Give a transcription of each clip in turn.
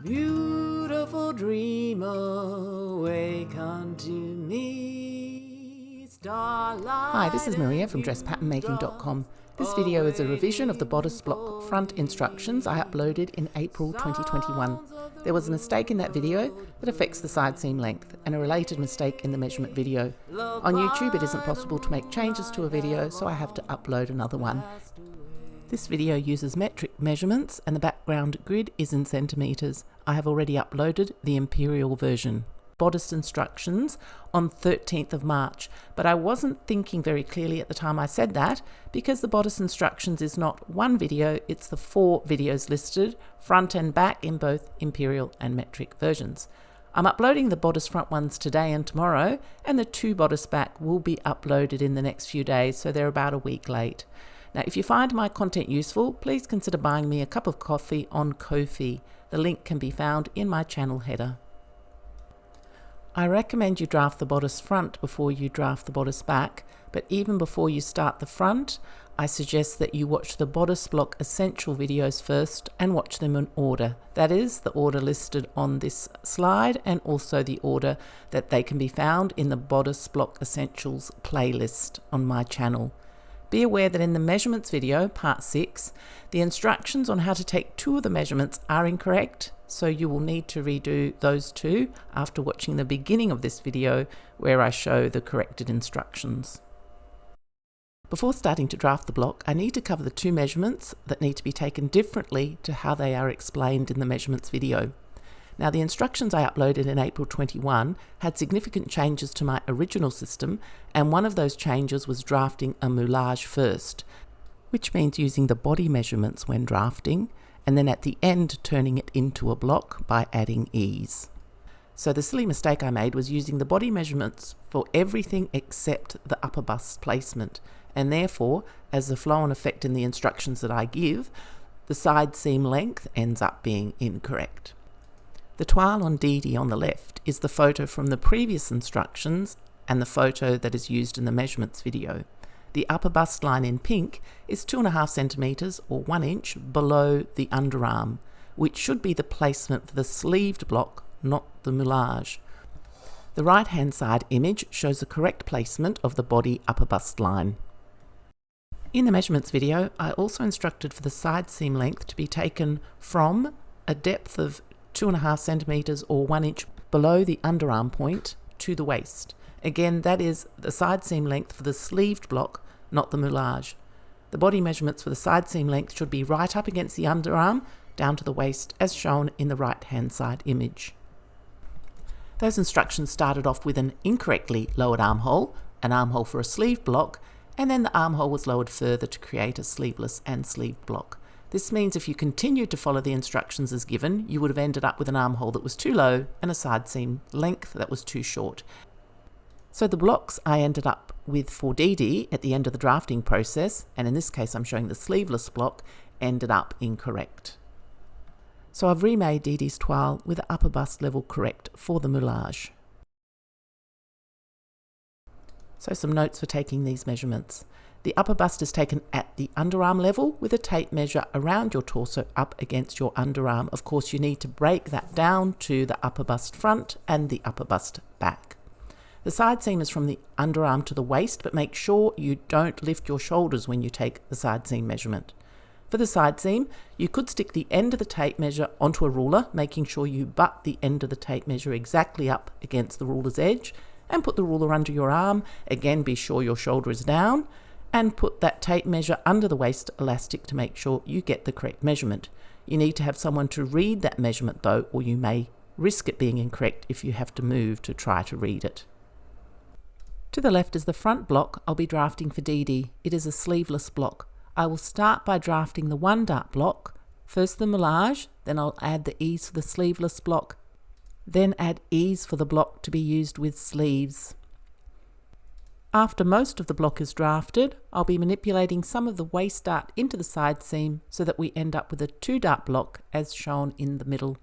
Beautiful dreamer, wake unto me, starlight. Hi, this is Maria from DressPatternMaking.com. This video is a revision of the bodice block front instructions I uploaded in April 2021. There was a mistake in that video that affects the side seam length and a related mistake in the measurement video. On YouTube it isn't possible to make changes to a video, so I have to upload another one. This video uses metric measurements and the background grid is in centimetres. I have already uploaded the imperial version. Bodice instructions on 13th of March, but I wasn't thinking very clearly at the time I said that because the bodice instructions is not one video, it's the 4 videos listed, front and back in both imperial and metric versions. I'm uploading the bodice front ones today and tomorrow, and the 2 bodice back will be uploaded in the next few days, so they're about a week late. Now, if you find my content useful, please consider buying me a cup of coffee on Ko-fi. The link can be found in my channel header. I recommend you draft the bodice front before you draft the bodice back, but even before you start the front, I suggest that you watch the bodice block essential videos first and watch them in order. That is, the order listed on this slide and also the order that they can be found in the bodice block essentials playlist on my channel. Be aware that in the measurements video, part 6, the instructions on how to take 2 of the measurements are incorrect, so you will need to redo those 2 after watching the beginning of this video where I show the corrected instructions. Before starting to draft the block, I need to cover the 2 measurements that need to be taken differently to how they are explained in the measurements video. Now, the instructions I uploaded in April 21 had significant changes to my original system, and one of those changes was drafting a moulage first, which means using the body measurements when drafting, and then at the end turning it into a block by adding ease. So the silly mistake I made was using the body measurements for everything except the upper bust placement, and therefore, as a flow-on effect in the instructions that I give, the side seam length ends up being incorrect. The toile on DD on the left is the photo from the previous instructions and the photo that is used in the measurements video. The upper bust line in pink is 2.5 centimetres or 1 inch below the underarm, which should be the placement for the sleeved block, not the moulage. The right hand side image shows the correct placement of the body upper bust line. In the measurements video, I also instructed for the side seam length to be taken from a depth of 2.5 centimetres or 1 inch below the underarm point to the waist. Again, that is the side seam length for the sleeved block, not the moulage. The body measurements for the side seam length should be right up against the underarm, down to the waist, as shown in the right hand side image. Those instructions started off with an incorrectly lowered armhole, an armhole for a sleeve block, and then the armhole was lowered further to create a sleeveless and sleeved block. This means if you continued to follow the instructions as given, you would have ended up with an armhole that was too low and a side seam length that was too short. So the blocks I ended up with for DD at the end of the drafting process, and in this case I'm showing the sleeveless block, ended up incorrect. So I've remade DD's toile with the upper bust level correct for the moulage. So some notes for taking these measurements. The upper bust is taken at the underarm level with a tape measure around your torso up against your underarm. Of course, you need to break that down to the upper bust front and the upper bust back. The side seam is from the underarm to the waist, but make sure you don't lift your shoulders when you take the side seam measurement. For the side seam, you could stick the end of the tape measure onto a ruler, making sure you butt the end of the tape measure exactly up against the ruler's edge, and put the ruler under your arm. Again, be sure your shoulder is down, and put that tape measure under the waist elastic to make sure you get the correct measurement. You need to have someone to read that measurement though, or you may risk it being incorrect if you have to move to try to read it. To the left is the front block I'll be drafting for DD. It is a sleeveless block. I will start by drafting the 1 dart block, first the moulage, then I'll add the ease for the sleeveless block, then add ease for the block to be used with sleeves. After most of the block is drafted, I'll be manipulating some of the waist dart into the side seam so that we end up with a 2 dart block as shown in the middle.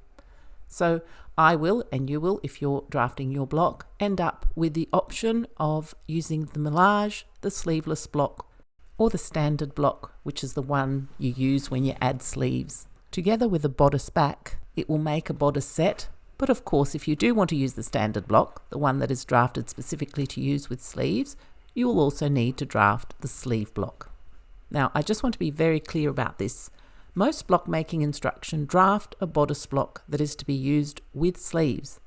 So I will, and you will if you're drafting your block, end up with the option of using the moulage, the sleeveless block, or the standard block, which is the one you use when you add sleeves. Together with the bodice back, it will make a bodice set, but of course if you do want to use the standard block, the one that is drafted specifically to use with sleeves, you will also need to draft the sleeve block. Now I just want to be very clear about this. Most block making instruction draft a bodice block that is to be used with sleeves.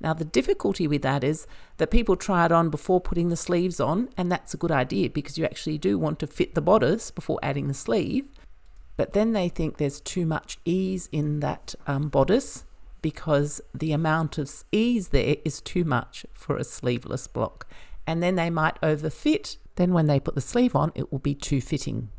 Now the difficulty with that is that people try it on before putting the sleeves on, and that's a good idea because you actually do want to fit the bodice before adding the sleeve, but then they think there's too much ease in that bodice because the amount of ease there is too much for a sleeveless block, and then they might overfit. Then when they put the sleeve on, it will be too fitting.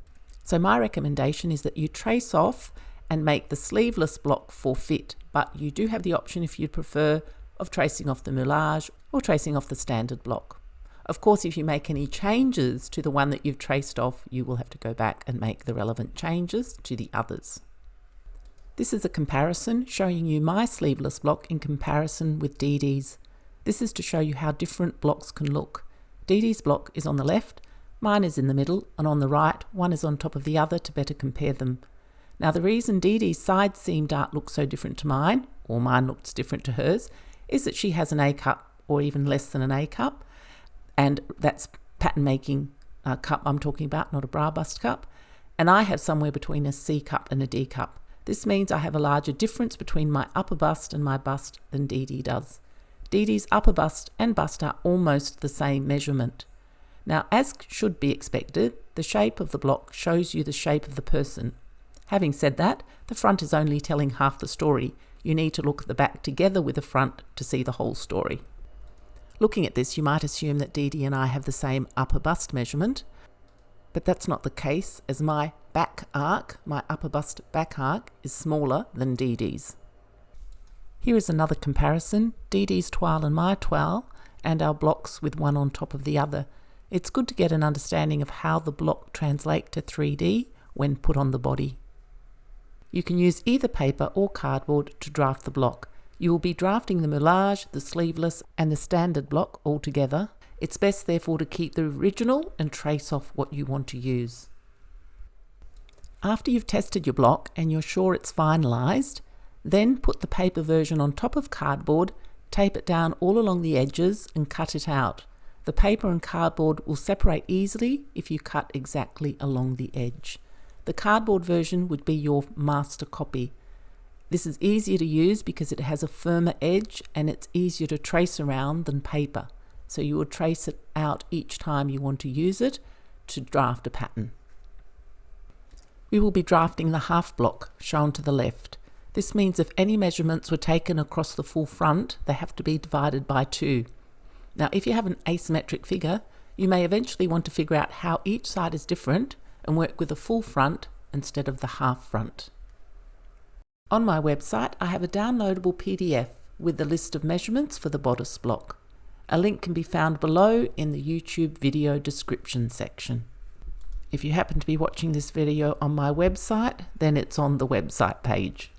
So my recommendation is that you trace off and make the sleeveless block for fit, but you do have the option, if you prefer, of tracing off the moulage or tracing off the standard block. Of course, if you make any changes to the one that you've traced off, you will have to go back and make the relevant changes to the others. This is a comparison showing you my sleeveless block in comparison with Dee Dee's. This is to show you how different blocks can look. Dee Dee's block is on the left, mine is in the middle, and on the right, one is on top of the other to better compare them. Now the reason Dee Dee's side seam dart looks so different to mine, or mine looks different to hers, is that she has an A cup or even less than an A cup, and that's pattern making cup I'm talking about, not a bra bust cup, and I have somewhere between a C cup and a D cup. This means I have a larger difference between my upper bust and my bust than Dee Dee does. Dee Dee's upper bust and bust are almost the same measurement. Now, as should be expected, the shape of the block shows you the shape of the person. Having said that, the front is only telling half the story. You need to look at the back together with the front to see the whole story. Looking at this, you might assume that Dee Dee and I have the same upper bust measurement, but that's not the case, as my back arc, my upper bust back arc, is smaller than Dee Dee's. Here is another comparison, Dee Dee's toile and my toile, and our blocks with one on top of the other. It's good to get an understanding of how the block translates to 3D when put on the body. You can use either paper or cardboard to draft the block. You will be drafting the moulage, the sleeveless and the standard block all together. It's best therefore to keep the original and trace off what you want to use. After you've tested your block and you're sure it's finalized, then put the paper version on top of cardboard, tape it down all along the edges and cut it out. The paper and cardboard will separate easily if you cut exactly along the edge. The cardboard version would be your master copy. This is easier to use because it has a firmer edge and it's easier to trace around than paper. So you will trace it out each time you want to use it to draft a pattern. We will be drafting the half block shown to the left. This means if any measurements were taken across the full front, they have to be divided by 2. Now, if you have an asymmetric figure, you may eventually want to figure out how each side is different and work with a full front instead of the half front. On my website, I have a downloadable PDF with the list of measurements for the bodice block. A link can be found below in the YouTube video description section. If you happen to be watching this video on my website, then it's on the website page.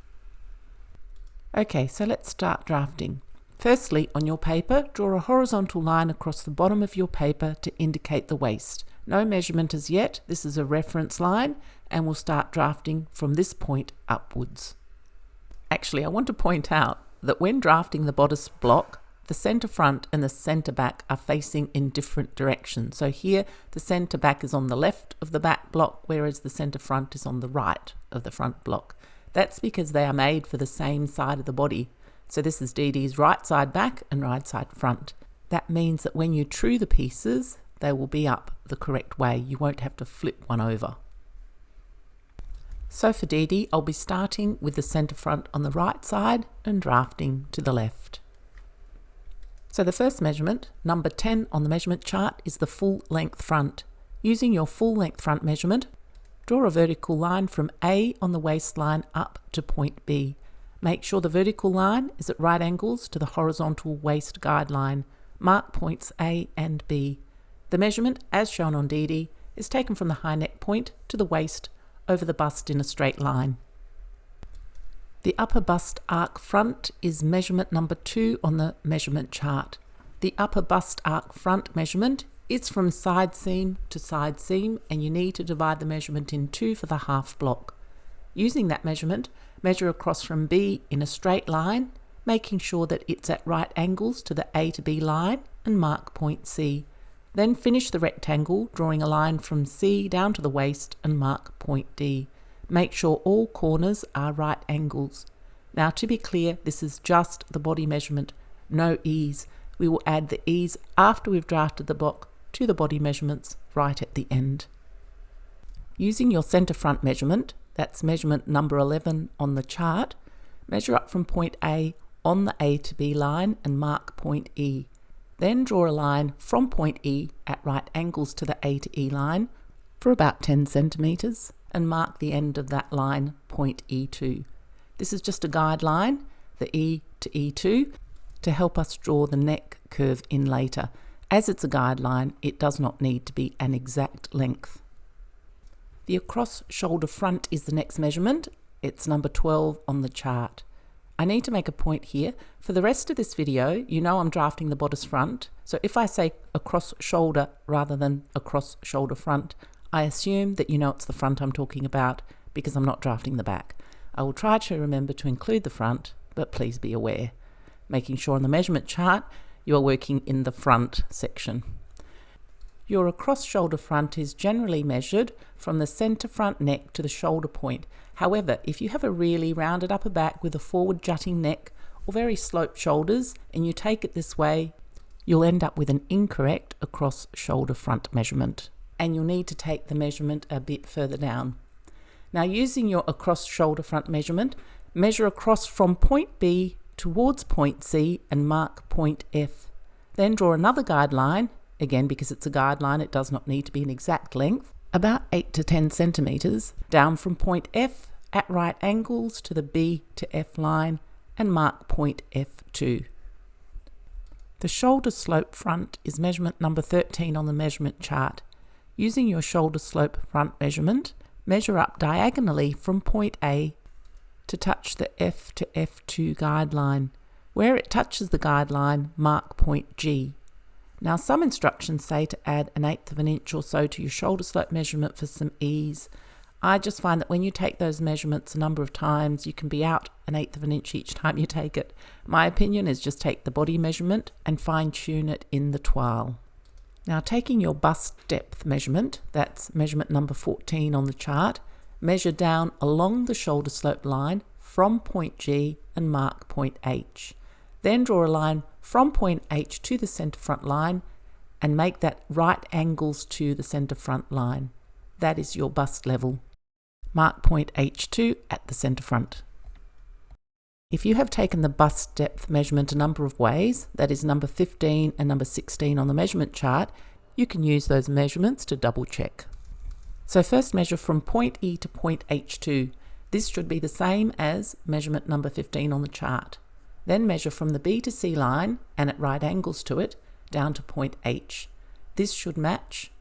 Okay, so let's start drafting. Firstly, on your paper, draw a horizontal line across the bottom of your paper to indicate the waist. No measurement as yet, this is a reference line, and we'll start drafting from this point upwards. Actually, I want to point out that when drafting the bodice block, the centre front and the centre back are facing in different directions. So here, the centre back is on the left of the back block, whereas the centre front is on the right of the front block. That's because they are made for the same side of the body. So this is Dee Dee's right side back and right side front. That means that when you true the pieces, they will be up the correct way. You won't have to flip one over. So for Dee Dee, I'll be starting with the centre front on the right side and drafting to the left. So the first measurement, number 10 on the measurement chart, is the full length front. Using your full length front measurement, draw a vertical line from A on the waistline up to point B. Make sure the vertical line is at right angles to the horizontal waist guideline. Mark points A and B. The measurement, as shown on Dee Dee, is taken from the high neck point to the waist over the bust in a straight line. The upper bust arc front is measurement number 2 on the measurement chart. The upper bust arc front measurement is from side seam to side seam, and you need to divide the measurement in 2 for the half block. Using that measurement, Measure across from B in a straight line, making sure that it's at right angles to the A to B line, and mark point C. Then finish the rectangle, drawing a line from C down to the waist and mark point D. Make sure all corners are right angles. Now, to be clear, this is just the body measurement, no ease. We will add the ease after we've drafted the block to the body measurements right at the end. Using your centre front measurement, that's measurement number 11 on the chart, measure up from point A on the A to B line and mark point E. Then draw a line from point E at right angles to the A to E line for about 10 centimetres and mark the end of that line, point E2. This is just a guideline, the E to E2, to help us draw the neck curve in later. As it's a guideline, it does not need to be an exact length. The across shoulder front is the next measurement. It's number 12 on the chart. I need to make a point here. For the rest of this video, you know I'm drafting the bodice front. So if I say across shoulder rather than across shoulder front, I assume that you know it's the front I'm talking about because I'm not drafting the back. I will try to remember to include the front, but please be aware, making sure on the measurement chart you are working in the front section. Your across shoulder front is generally measured from the centre front neck to the shoulder point. However, if you have a really rounded upper back with a forward jutting neck or very sloped shoulders and you take it this way, you'll end up with an incorrect across shoulder front measurement, and you'll need to take the measurement a bit further down. Now, using your across shoulder front measurement, measure across from point B towards point C and mark point F. Then draw another guideline, again because it's a guideline, it does not need to be an exact length, about 8 to 10 centimetres, down from point F at right angles to the B to F line and mark point F2. The shoulder slope front is measurement number 13 on the measurement chart. Using your shoulder slope front measurement, measure up diagonally from point A to touch the F to F2 guideline. Where it touches the guideline, mark point G. Now, some instructions say to add 1/8 of an inch or so to your shoulder slope measurement for some ease. I just find that when you take those measurements a number of times, you can be out 1/8 of an inch each time you take it. My opinion is just take the body measurement and fine tune it in the toile. Now, taking your bust depth measurement, that's measurement number 14 on the chart, measure down along the shoulder slope line from point G and mark point H. Then draw a line from point H to the centre front line and make that right angles to the centre front line. That is your bust level. Mark point H2 at the centre front. If you have taken the bust depth measurement a number of ways, that is number 15 and number 16 on the measurement chart, you can use those measurements to double check. So first measure from point E to point H2. This should be the same as measurement number 15 on the chart. Then measure from the B to C line and at right angles to it down to point H. This should match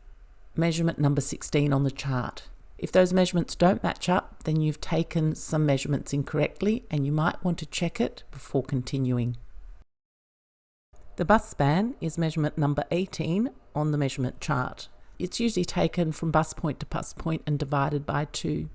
measurement number 16 on the chart. If those measurements don't match up, then you've taken some measurements incorrectly and you might want to check it before continuing. The bust span is measurement number 18 on the measurement chart. It's usually taken from bust point to bust point and divided by 2.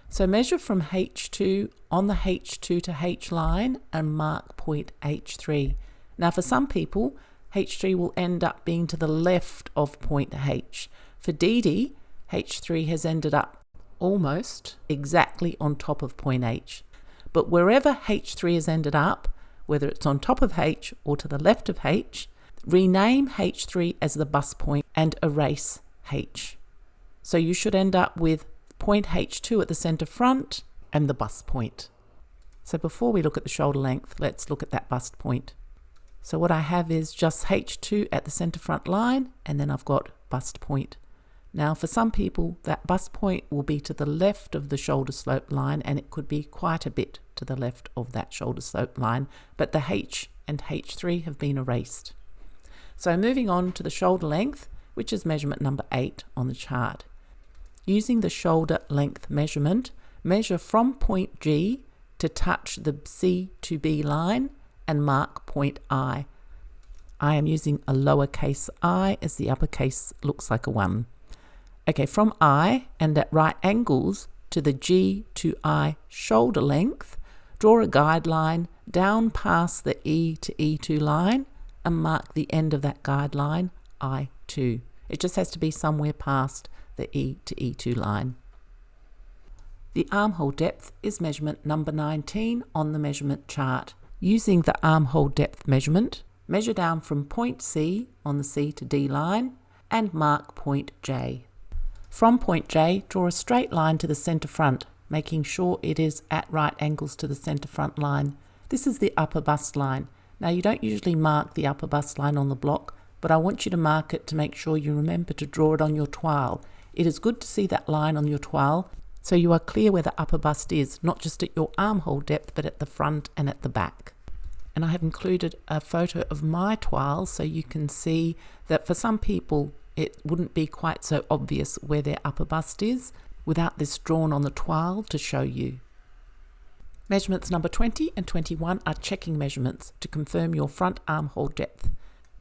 So measure from H2 on the H2 to H line and mark point H3. Now, for some people, H3 will end up being to the left of point H. For Dee Dee, H3 has ended up almost exactly on top of point H. But wherever H3 has ended up, whether it's on top of H or to the left of H, rename H3 as the bust point and erase H. So you should end up with point H2 at the centre front and the bust point. So before we look at the shoulder length, let's look at that bust point. So what I have is just H2 at the centre front line, and then I've got bust point. Now, for some people, that bust point will be to the left of the shoulder slope line, and it could be quite a bit to the left of that shoulder slope line, but the H and H3 have been erased. So moving on to the shoulder length, which is measurement number 8 on the chart. Using the shoulder length measurement, measure from point G to touch the C to B line and mark point I. I am using a lowercase I as the uppercase looks like a 1. Okay, from I and at right angles to the G to I shoulder length, draw a guideline down past the E to E2 line and mark the end of that guideline I2. It just has to be somewhere past the E to E2 line. The armhole depth is measurement number 19 on the measurement chart. Using the armhole depth measurement, measure down from point C on the C to D line and mark point J. From point J, draw a straight line to the centre front, making sure it is at right angles to the centre front line. This is the upper bust line. Now you don't usually mark the upper bust line on the block, but I want you to mark it to make sure you remember to draw it on your toile. It is good to see that line on your toile so you are clear where the upper bust is, not just at your armhole depth, but at the front and at the back. And I have included a photo of my toile so you can see that for some people it wouldn't be quite so obvious where their upper bust is without this drawn on the toile to show you. Measurements number 20 and 21 are checking measurements to confirm your front armhole depth.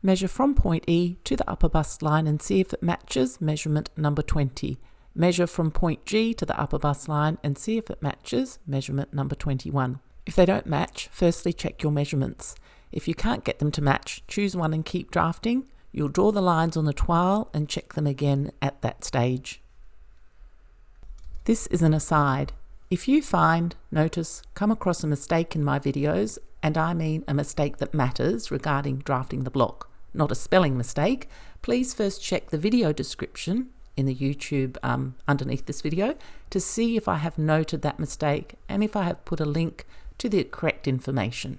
Measure from point E to the upper bust line and see if it matches measurement number 20. Measure from point G to the upper bust line and see if it matches measurement number 21. If they don't match, firstly check your measurements. If you can't get them to match, choose one and keep drafting. You'll draw the lines on the toile and check them again at that stage. This is an aside. If you find, notice, come across a mistake in my videos, and I mean a mistake that matters regarding drafting the block, not a spelling mistake, please first check the video description in the YouTube underneath this video to see if I have noted that mistake and if I have put a link to the correct information.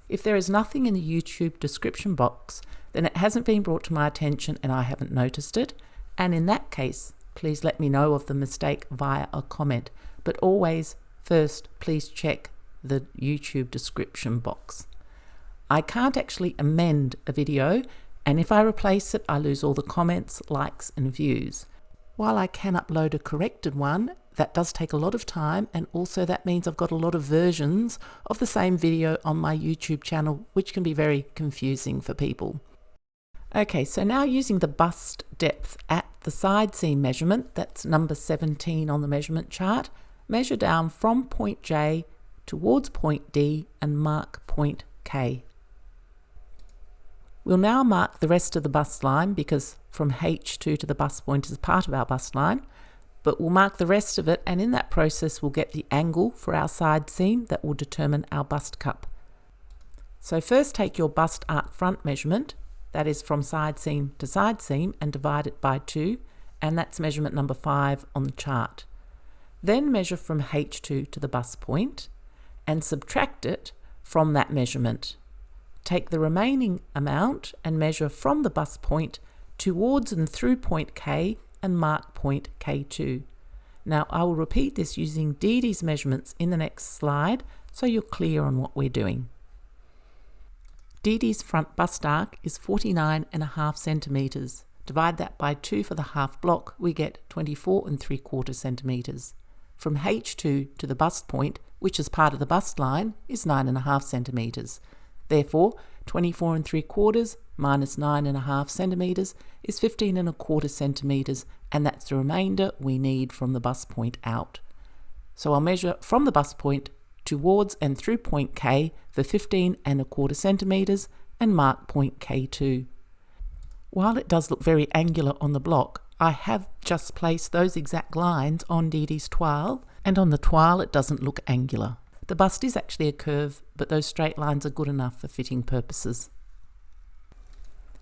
If there is nothing in the YouTube description box, then it hasn't been brought to my attention and I haven't noticed it, and in that case please let me know of the mistake via a comment, but always first please check the YouTube description box. I can't actually amend a video, and if I replace it I lose all the comments, likes and views. While I can upload a corrected one, that does take a lot of time, and also that means I've got a lot of versions of the same video on my YouTube channel, which can be very confusing for people. Okay, so now using the bust depth at the side seam measurement, that's number 17 on the measurement chart, measure down from point J towards point D and mark point K. We'll now mark the rest of the bust line because from H2 to the bust point is part of our bust line, but we'll mark the rest of it, and in that process we'll get the angle for our side seam that will determine our bust cup. So first take your bust arc front measurement, that is from side seam to side seam, and divide it by 2, and that's measurement number 5 on the chart. Then measure from H2 to the bust point and subtract it from that measurement. Take the remaining amount and measure from the bust point towards and through point K and mark point K2. Now I will repeat this using Dee Dee's measurements in the next slide so you're clear on what we're doing. Dee Dee's front bust arc is 49.5 centimetres. Divide that by 2 for the half block, we get 24.75 centimetres. From H2 to the bust point, which is part of the bust line, is 9.5 centimetres. Therefore, 24.75 minus 9.5 centimetres is 15.25 centimetres, and that's the remainder we need from the bust point out. So I'll measure from the bust point towards and through point K for 15.25 centimetres and mark point K2. While it does look very angular on the block, I have just placed those exact lines on Dee Dee's toile, and on the toile it doesn't look angular. The bust is actually a curve, but those straight lines are good enough for fitting purposes.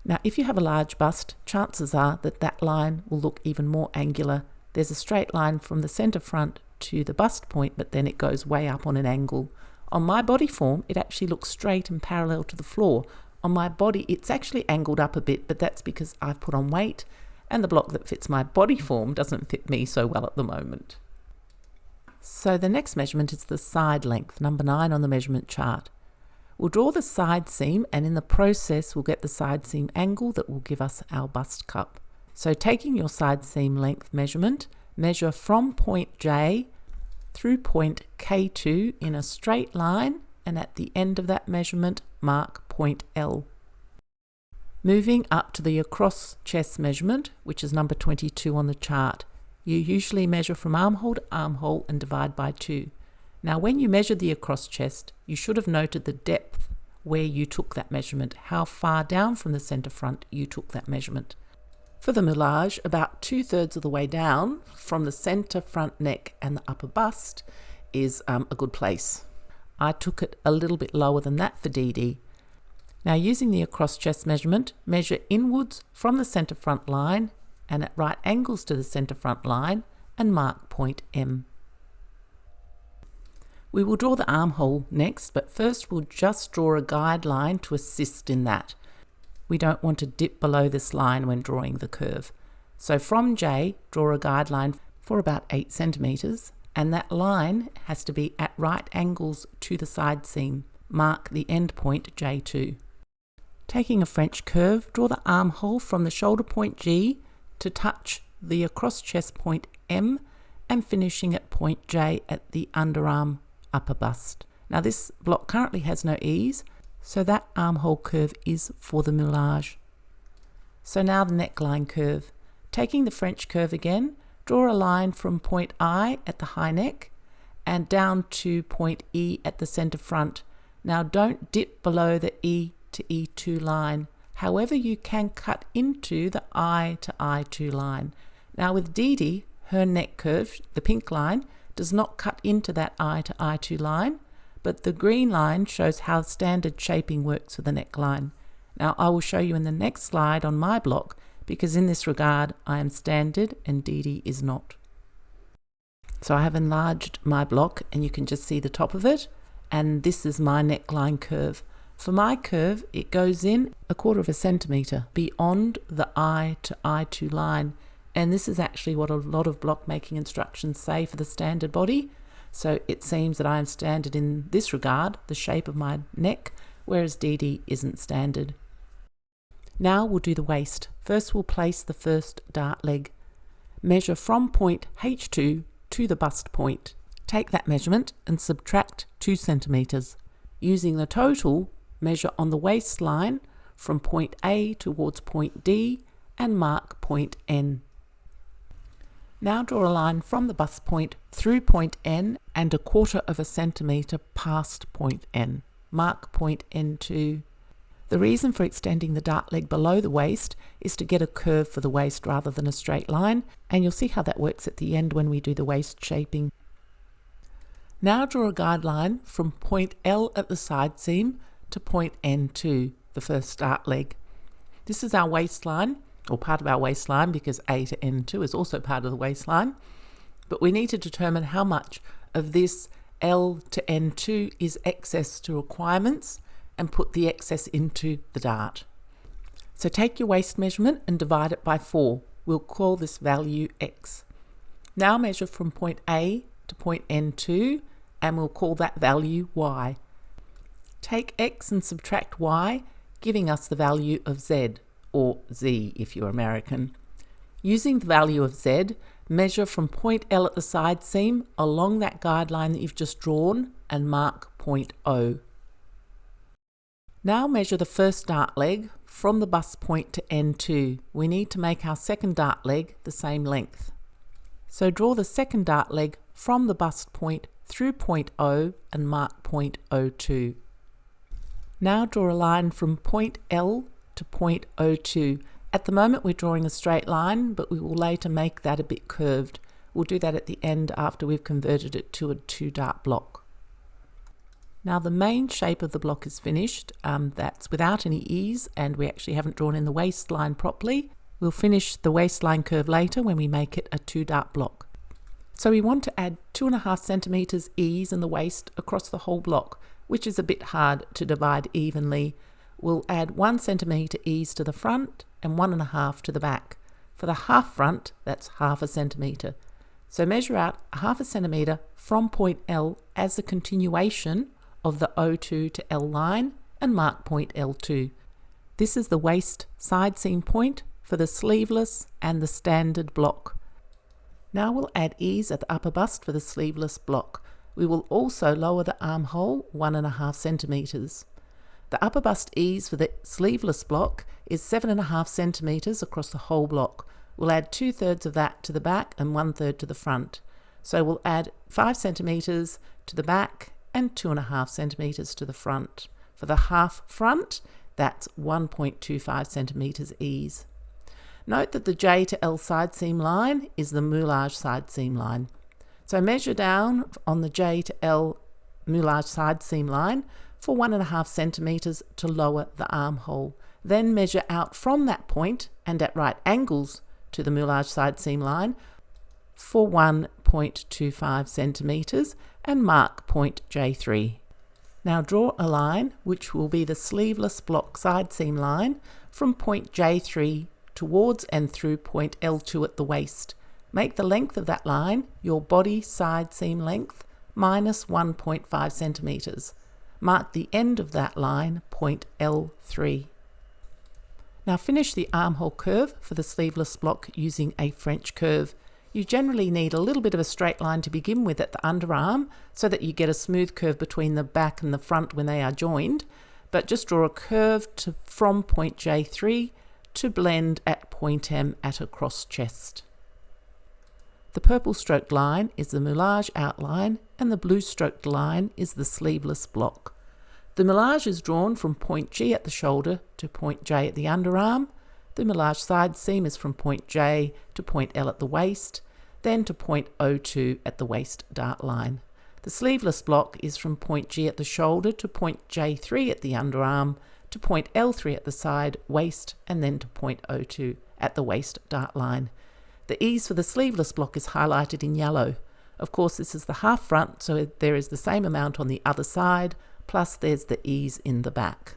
Now if you have a large bust, chances are that that line will look even more angular. There's a straight line from the centre front to the bust point, but then it goes way up on an angle. On my body form, it actually looks straight and parallel to the floor. On my body, it's actually angled up a bit, but that's because I've put on weight, and the block that fits my body form doesn't fit me so well at the moment. So the next measurement is the side length, number 9 on the measurement chart. We'll draw the side seam, and in the process we'll get the side seam angle that will give us our bust cup. So taking your side seam length measurement, measure from point J through point K2 in a straight line, and at the end of that measurement mark point L. Moving up to the across chest measurement, which is number 22 on the chart. You usually measure from armhole to armhole and divide by 2. Now when you measured the across chest, you should have noted the depth where you took that measurement, how far down from the centre front you took that measurement. For the moulage, about 2/3 of the way down from the centre front neck and the upper bust is a good place. I took it a little bit lower than that for DD. Now using the across chest measurement, measure inwards from the centre front line and at right angles to the centre front line and mark point M. We will draw the armhole next, but first we'll just draw a guideline to assist in that. We don't want to dip below this line when drawing the curve. So from J, draw a guideline for about 8 centimetres, and that line has to be at right angles to the side seam. Mark the end point J2. Taking a French curve, draw the armhole from the shoulder point G to touch the across chest point M and finishing at point J at the underarm upper bust. Now this block currently has no ease, so that armhole curve is for the moulage. So now the neckline curve. Taking the French curve again, draw a line from point I at the high neck and down to point E at the centre front. Now don't dip below the E to E2 line. However, you can cut into the I to I2 line. Now with DD, her neck curve, the pink line, does not cut into that I to I2 line, but the green line shows how standard shaping works for the neckline. Now I will show you in the next slide on my block, because in this regard I am standard and DD is not. So I have enlarged my block and you can just see the top of it, and this is my neckline curve. For my curve, it goes in 1/4 centimetre beyond the I to I2 line, and this is actually what a lot of block making instructions say for the standard body. So it seems that I am standard in this regard, the shape of my neck, whereas DD isn't standard. Now we'll do the waist. First we'll place the first dart leg. Measure from point H2 to the bust point. Take that measurement and subtract 2 centimetres. Using the total, measure on the waistline from point A towards point D and mark point N. Now draw a line from the bust point through point N and 1/4 centimetre past point N. Mark point N2. The reason for extending the dart leg below the waist is to get a curve for the waist rather than a straight line, and you'll see how that works at the end when we do the waist shaping. Now draw a guideline from point L at the side seam to point N2, the first dart leg. This is our waistline, or part of our waistline, because A to N2 is also part of the waistline, but we need to determine how much of this L to N2 is excess to requirements and put the excess into the dart. So take your waist measurement and divide it by 4. We'll call this value X. Now measure from point A to point N2 and we'll call that value Y. Take X and subtract Y, giving us the value of Z, or Z if you're American. Using the value of Z, measure from point L at the side seam along that guideline that you've just drawn and mark point O. Now measure the first dart leg from the bust point to N2. We need to make our second dart leg the same length. So draw the second dart leg from the bust point through point O and mark point O2. Now draw a line from point L to point O2. At the moment we're drawing a straight line, but we will later make that a bit curved. We'll do that at the end after we've converted it to a 2-dart block. Now the main shape of the block is finished. That's without any ease, and we actually haven't drawn in the waistline properly. We'll finish the waistline curve later when we make it a 2-dart block. So we want to add 2.5 centimetres ease in the waist across the whole block, which is a bit hard to divide evenly. We'll add 1 centimetre ease to the front and 1.5 to the back. For the half front, that's 0.5 centimetre. So measure out 0.5 centimetre from point L as a continuation of the O2 to L line and mark point L2. This is the waist side seam point for the sleeveless and the standard block. Now we'll add ease at the upper bust for the sleeveless block. We will also lower the armhole 1.5 centimetres. The upper bust ease for the sleeveless block is 7.5 centimetres across the whole block. We'll add 2/3 of that to the back and 1/3 to the front. So we'll add 5 centimetres to the back and 2.5 centimetres to the front. For the half front, that's 1.25 centimetres ease. Note that the J to L side seam line is the moulage side seam line. So measure down on the J to L moulage side seam line for 1.5 centimetres to lower the armhole. Then measure out from that point and at right angles to the moulage side seam line for 1.25 centimetres and mark point J3. Now draw a line which will be the sleeveless block side seam line from point J3 towards and through point L2 at the waist. Make the length of that line your body side seam length minus 1.5 centimetres. Mark the end of that line point L3. Now finish the armhole curve for the sleeveless block using a French curve. You generally need a little bit of a straight line to begin with at the underarm so that you get a smooth curve between the back and the front when they are joined, but just draw a curve from point J3 to blend at point M at a cross chest. The purple stroked line is the moulage outline and the blue stroked line is the sleeveless block. The moulage is drawn from point G at the shoulder to point J at the underarm. The moulage side seam is from point J to point L at the waist, then to point O2 at the waist dart line. The sleeveless block is from point G at the shoulder to point J3 at the underarm, to point L3 at the side waist, and then to point O2 at the waist dart line. The ease for the sleeveless block is highlighted in yellow. Of course, this is the half front, so there is the same amount on the other side, plus there's the ease in the back.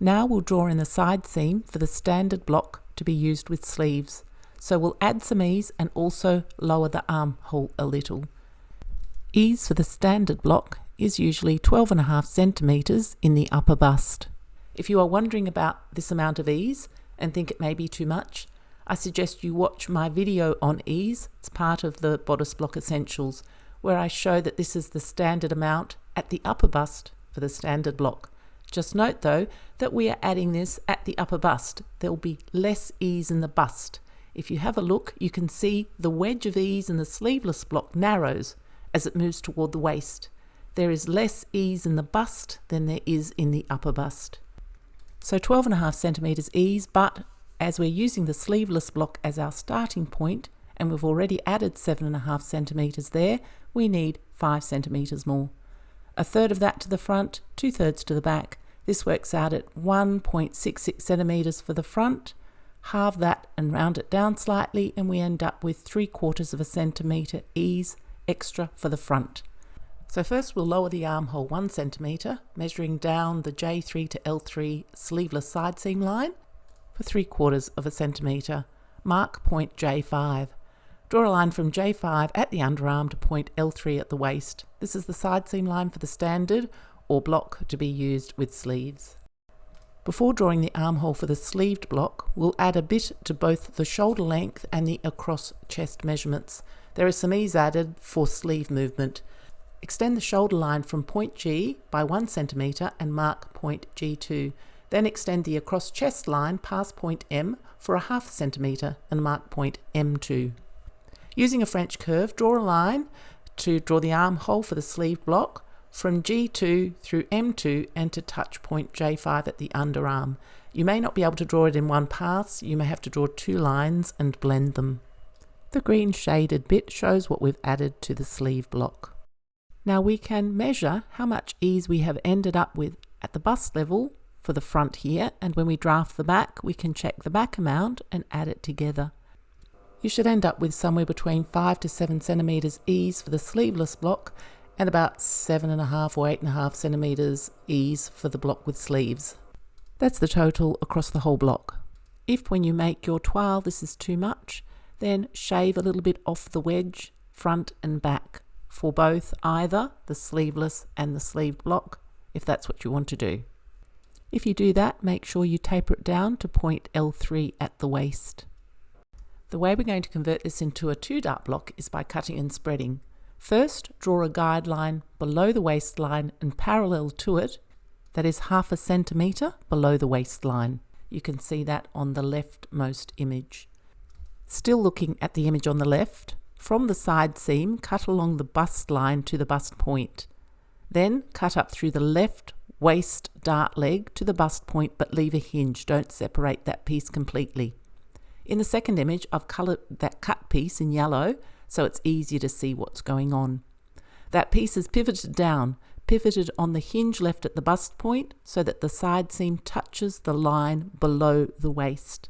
Now we'll draw in the side seam for the standard block to be used with sleeves. So we'll add some ease and also lower the armhole a little. Ease for the standard block is usually 12.5 centimetres in the upper bust. If you are wondering about this amount of ease and think it may be too much, I suggest you watch my video on ease. It's part of the Bodice Block Essentials, where I show that this is the standard amount at the upper bust for the standard block. Just note though that we are adding this at the upper bust. There will be less ease in the bust. If you have a look, you can see the wedge of ease in the sleeveless block narrows as it moves toward the waist. There is less ease in the bust than there is in the upper bust. So 12.5 centimetres ease, but as we're using the sleeveless block as our starting point, and we've already added 7.5 centimetres there, we need 5 centimetres more. 1/3 of that to the front, 2/3 to the back. This works out at 1.66 centimetres for the front. Halve that and round it down slightly, and we end up with 3/4 of a centimetre ease extra for the front. So first we'll lower the armhole 1 centimetre, measuring down the J3 to L3 sleeveless side seam line for 3/4 of a centimetre. Mark point J5. Draw a line from J5 at the underarm to point L3 at the waist. This is the side seam line for the standard or block to be used with sleeves. Before drawing the armhole for the sleeved block, we'll add a bit to both the shoulder length and the across chest measurements. There is some ease added for sleeve movement. Extend the shoulder line from point G by 1 centimetre and mark point G2. Then extend the across chest line past point M for 1/2 centimetre and mark point M2. Using a French curve, draw a line to draw the armhole for the sleeve block from G2 through M2 and to touch point J5 at the underarm. You may not be able to draw it in one pass, you may have to draw 2 lines and blend them. The green shaded bit shows what we've added to the sleeve block. Now we can measure how much ease we have ended up with at the bust level for the front here, and when we draft the back we can check the back amount and add it together. You should end up with somewhere between 5 to 7 centimetres ease for the sleeveless block and about 7.5 or 8.5 centimetres ease for the block with sleeves. That's the total across the whole block. If when you make your toile this is too much, then shave a little bit off the wedge, front and back, for both either the sleeveless and the sleeved block, if that's what you want to do. If you do that, make sure you taper it down to point L3 at the waist. The way we're going to convert this into a 2 dart block is by cutting and spreading. First, draw a guideline below the waistline and parallel to it, that is 1/2 centimetre below the waistline. You can see that on the leftmost image. Still looking at the image on the left, from the side seam, cut along the bust line to the bust point. Then cut up through the left waist dart leg to the bust point, but leave a hinge. Don't separate that piece completely. In the second image, I've coloured that cut piece in yellow so it's easier to see what's going on. That piece is pivoted down, pivoted on the hinge left at the bust point so that the side seam touches the line below the waist.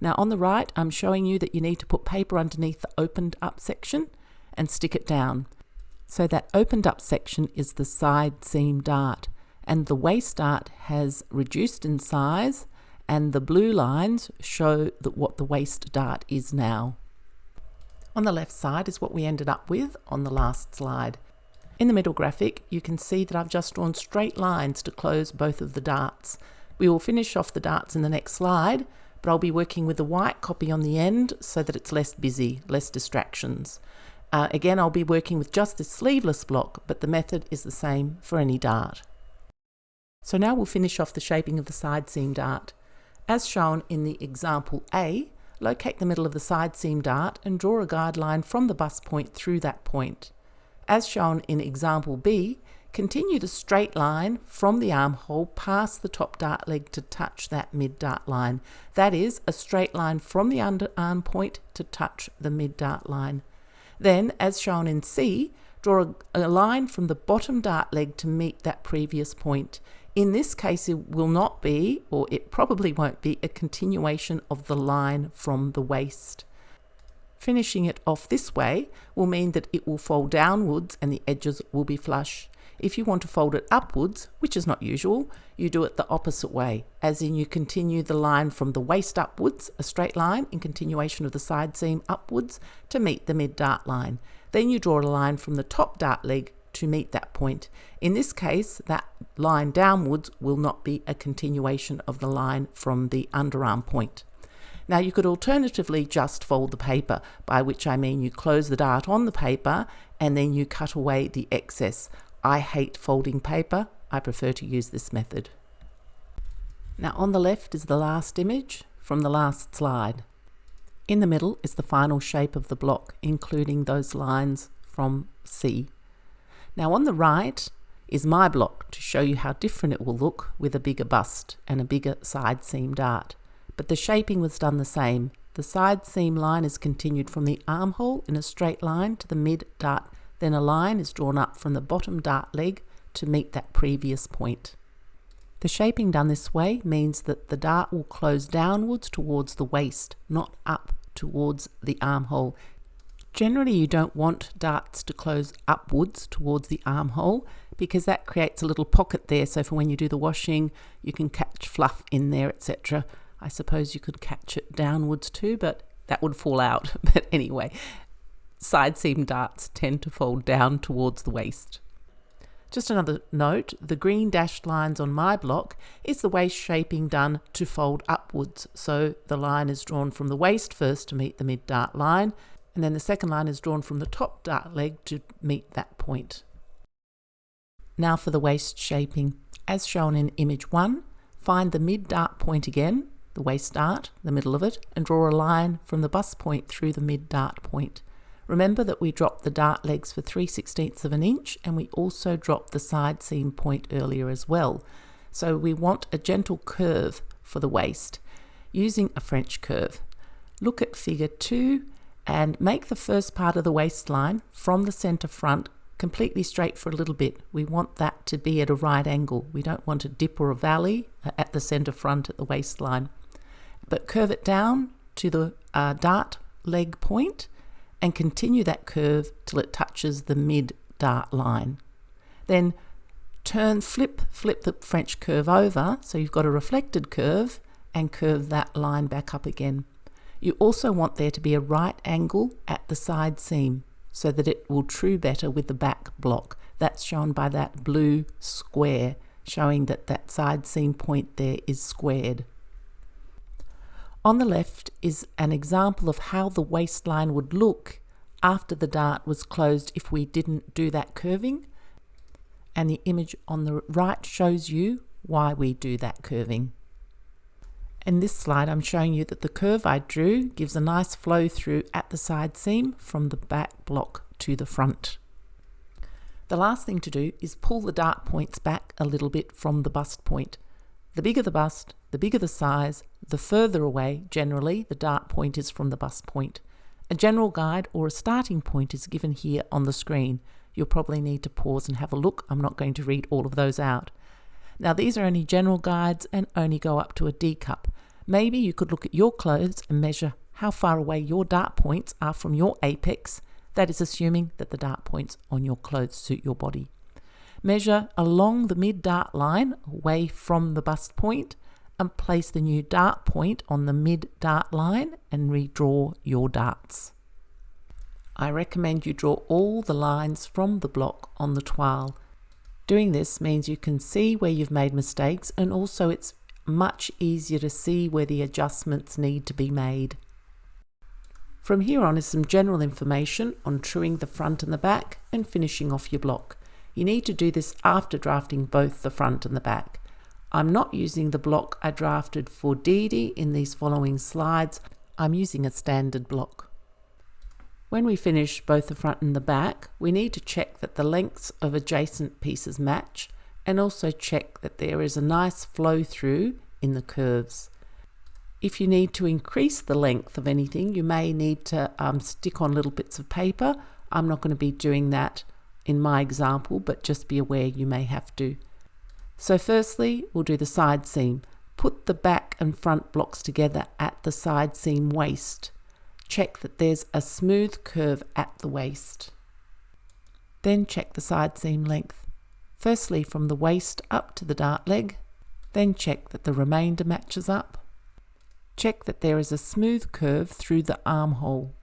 Now on the right, I'm showing you that you need to put paper underneath the opened up section and stick it down. So that opened up section is the side seam dart, and the waist dart has reduced in size, and the blue lines show what the waist dart is now. On the left side is what we ended up with on the last slide. In the middle graphic, you can see that I've just drawn straight lines to close both of the darts. We will finish off the darts in the next slide, but I'll be working with the white copy on the end so that it's less busy, less distractions. Again, I'll be working with just this sleeveless block, but the method is the same for any dart. So now we'll finish off the shaping of the side seam dart. As shown in the example A, locate the middle of the side seam dart and draw a guideline from the bust point through that point. As shown in example B, continue the straight line from the armhole past the top dart leg to touch that mid dart line. That is, a straight line from the underarm point to touch the mid dart line. Then, as shown in C, draw a line from the bottom dart leg to meet that previous point. In this case, it will not be, or it probably won't be, a continuation of the line from the waist. Finishing it off this way will mean that it will fold downwards and the edges will be flush. If you want to fold it upwards, which is not usual, you do it the opposite way, as in you continue the line from the waist upwards, a straight line in continuation of the side seam upwards to meet the mid dart line. Then you draw a line from the top dart leg to meet that point. In this case, that line downwards will not be a continuation of the line from the underarm point. Now you could alternatively just fold the paper, by which I mean you close the dart on the paper and then you cut away the excess. I hate folding paper. I prefer to use this method. Now on the left is the last image from the last slide. In the middle is the final shape of the block, including those lines from C. Now on the right is my block to show you how different it will look with a bigger bust and a bigger side seam dart. But the shaping was done the same. The side seam line is continued from the armhole in a straight line to the mid dart. Then a line is drawn up from the bottom dart leg to meet that previous point. The shaping done this way means that the dart will close downwards towards the waist, not up towards the armhole. Generally, you don't want darts to close upwards towards the armhole because that creates a little pocket there, so for when you do the washing, you can catch fluff in there, etc. I suppose you could catch it downwards too, but that would fall out. But anyway, side seam darts tend to fold down towards the waist. Just another note, the green dashed lines on my block is the waist shaping done to fold upwards. So the line is drawn from the waist first to meet the mid dart line, and then the second line is drawn from the top dart leg to meet that point. Now for the waist shaping. As shown in image 1, find the mid dart point again, the waist dart, the middle of it, and draw a line from the bust point through the mid dart point. Remember that we dropped the dart legs for 3/16 of an inch, and we also dropped the side seam point earlier as well. So we want a gentle curve for the waist, using a French curve. Look at figure 2 and make the first part of the waistline from the center front completely straight for a little bit. We want that to be at a right angle. We don't want a dip or a valley at the center front at the waistline. But curve it down to the dart leg point and continue that curve till it touches the mid dart line. Then flip the French curve over so you've got a reflected curve and curve that line back up again. You also want there to be a right angle at the side seam so that it will true better with the back block. That's shown by that blue square, showing that that side seam point there is squared. On the left is an example of how the waistline would look after the dart was closed if we didn't do that curving, and the image on the right shows you why we do that curving. In this slide, I'm showing you that the curve I drew gives a nice flow through at the side seam from the back block to the front. The last thing to do is pull the dart points back a little bit from the bust point. The bigger the bust, the bigger the size, the further away generally the dart point is from the bust point. A general guide or a starting point is given here on the screen. You'll probably need to pause and have a look. I'm not going to read all of those out. Now these are only general guides and only go up to a D cup. Maybe you could look at your clothes and measure how far away your dart points are from your apex. That is assuming that the dart points on your clothes suit your body. Measure along the mid dart line away from the bust point and place the new dart point on the mid dart line and redraw your darts. I recommend you draw all the lines from the block on the toile. Doing this means you can see where you've made mistakes, and also it's much easier to see where the adjustments need to be made. From here on is some general information on truing the front and the back and finishing off your block. You need to do this after drafting both the front and the back. I'm not using the block I drafted for Dee Dee in these following slides. I'm using a standard block. When we finish both the front and the back, we need to check that the lengths of adjacent pieces match, and also check that there is a nice flow through in the curves. If you need to increase the length of anything, you may need to stick on little bits of paper. I'm not going to be doing that in my example, but just be aware you may have to. So firstly, we'll do the side seam. Put the back and front blocks together at the side seam waist. Check that there's a smooth curve at the waist. Then check the side seam length. Firstly from the waist up to the dart leg. Then check that the remainder matches up. Check that there is a smooth curve through the armhole.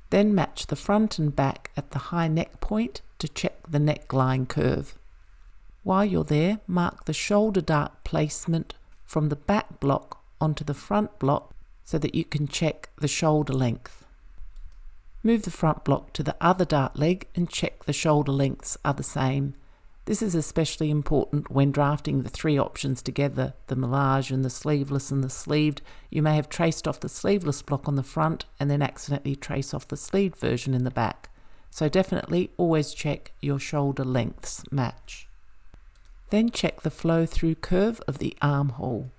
Then match the front and back at the high neck point to check the neckline curve. While you're there, mark the shoulder dart placement from the back block onto the front block so that you can check the shoulder length. Move the front block to the other dart leg and check the shoulder lengths are the same. This is especially important when drafting the three options together, the moulage and the sleeveless and the sleeved. You may have traced off the sleeveless block on the front and then accidentally trace off the sleeved version in the back. So definitely always check your shoulder lengths match. Then check the flow through curve of the armhole.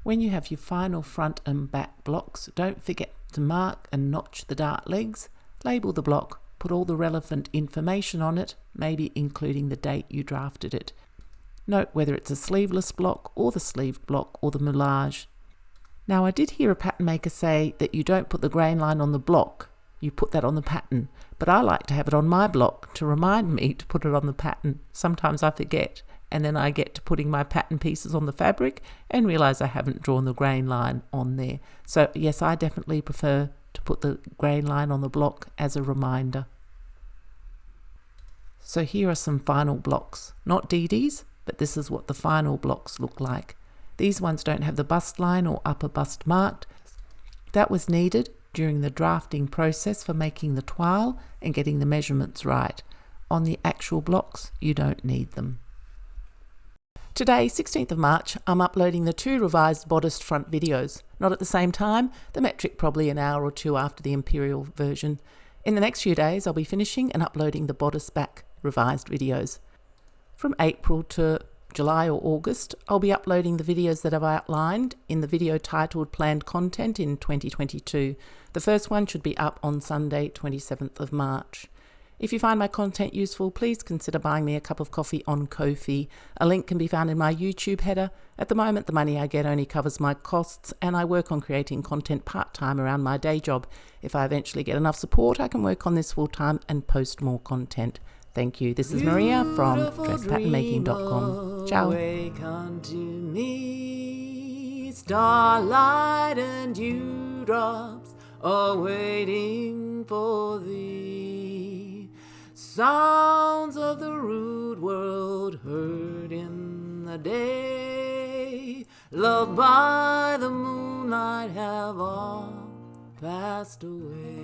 When you have your final front and back blocks, don't forget to mark and notch the dart legs, label the block, put all the relevant information on it, maybe including the date you drafted it. Note whether it's a sleeveless block or the sleeved block or the moulage. Now I did hear a pattern maker say that you don't put the grain line on the block, you put that on the pattern, but I like to have it on my block to remind me to put it on the pattern. Sometimes I forget, and then I get to putting my pattern pieces on the fabric and realize I haven't drawn the grain line on there. So yes, I definitely prefer to put the grain line on the block as a reminder. So here are some final blocks, not Dee Dee's, but this is what the final blocks look like. These ones don't have the bust line or upper bust marked. That was needed during the drafting process for making the toile and getting the measurements right. On the actual blocks, you don't need them. Today, 16th of March, I'm uploading the 2 revised bodice front videos. Not at the same time, the metric probably an hour or 2 after the imperial version. In the next few days, I'll be finishing and uploading the bodice back revised videos. From April to July or August, I'll be uploading the videos that I've outlined in the video titled Planned Content in 2022. The first one should be up on Sunday, 27th of March. If you find my content useful, please consider buying me a cup of coffee on Ko-fi. A link can be found in my YouTube header. At the moment, the money I get only covers my costs, and I work on creating content part-time around my day job. If I eventually get enough support, I can work on this full-time and post more content. Thank you. This is Maria from dresspatternmaking.com. Ciao. Wake unto me, starlight and dewdrops are waiting for thee. Sounds of the rude world heard in the day, loved by the moonlight, have all passed away.